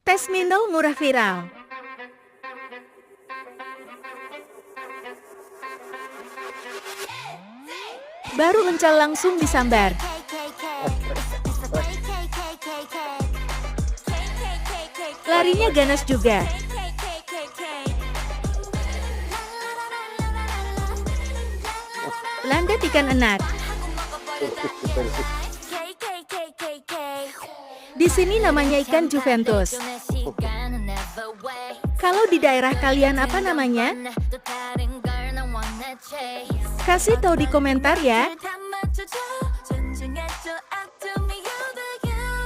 Tes Mino murah viral. Baru uncal langsung disambar. Larinya ganas juga. Landet ikan enak. Di sini namanya ikan Juventus. Kalau di daerah kalian apa namanya? Kasih tahu di komentar ya.